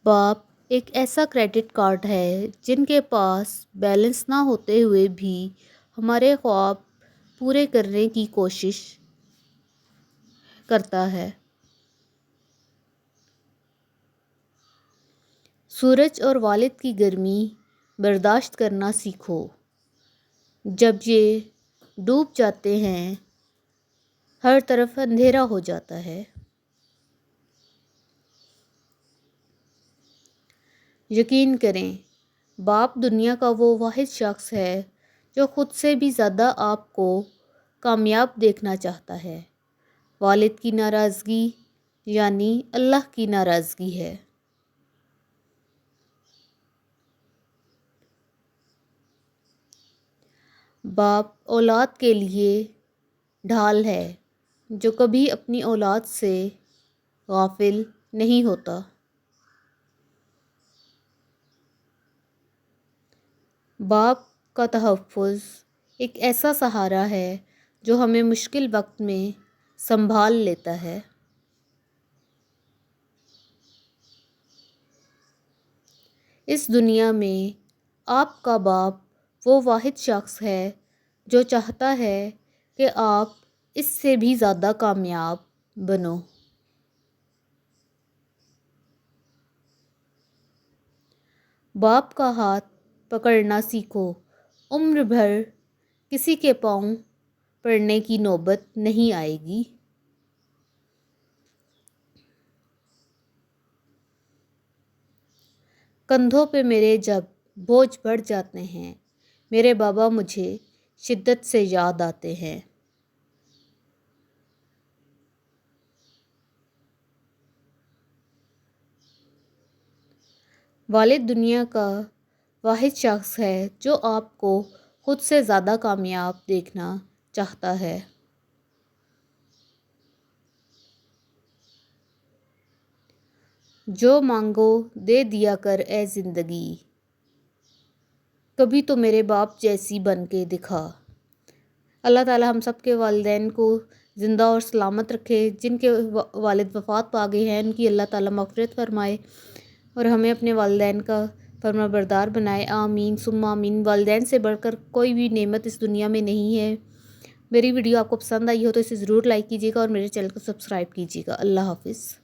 باپ ایک ایسا کریڈٹ کارڈ ہے جن کے پاس بیلنس نہ ہوتے ہوئے بھی ہمارے خواب پورے کرنے کی کوشش کرتا ہے۔ سورج اور والد کی گرمی برداشت کرنا سیکھو۔ جب یہ ڈوب جاتے ہیں ہر طرف اندھیرا ہو جاتا ہے۔ یقین کریں باپ دنیا کا وہ واحد شخص ہے جو خود سے بھی زیادہ آپ کو کامیاب دیکھنا چاہتا ہے۔ والد کی ناراضگی یعنی اللہ کی ناراضگی ہے۔ باپ اولاد کے لیے ڈھال ہے جو کبھی اپنی اولاد سے غافل نہیں ہوتا۔ باپ کا تحفظ ایک ایسا سہارا ہے جو ہمیں مشکل وقت میں سنبھال لیتا ہے۔ اس دنیا میں آپ کا باپ وہ واحد شخص ہے جو چاہتا ہے کہ آپ اس سے بھی زیادہ کامیاب بنو۔ باپ کا ہاتھ پکڑنا سیکھو، عمر بھر کسی کے پاؤں پڑنے کی نوبت نہیں آئے گی۔ کندھوں پہ میرے جب بوجھ بڑھ جاتے ہیں میرے بابا مجھے شدت سے یاد آتے ہیں۔ والد دنیا کا واحد شخص ہے جو آپ کو خود سے زیادہ کامیاب دیکھنا چاہتا ہے۔ جو مانگو دے دیا کر اے زندگی، کبھی تو میرے باپ جیسی بن کے دکھا۔ اللہ تعالیٰ ہم سب کے والدین کو زندہ اور سلامت رکھے۔ جن کے والد وفات پا گئے ہیں ان کی اللہ تعالیٰ مغفرت فرمائے اور ہمیں اپنے والدین کا فرما بردار بنائے۔ آمین ثم آمین۔ والدین سے بڑھ کر کوئی بھی نعمت اس دنیا میں نہیں ہے۔ میری ویڈیو آپ کو پسند آئی ہو تو اسے ضرور لائک کیجیے گا اور میرے چینل کو سبسکرائب کیجیے گا۔ اللہ حافظ۔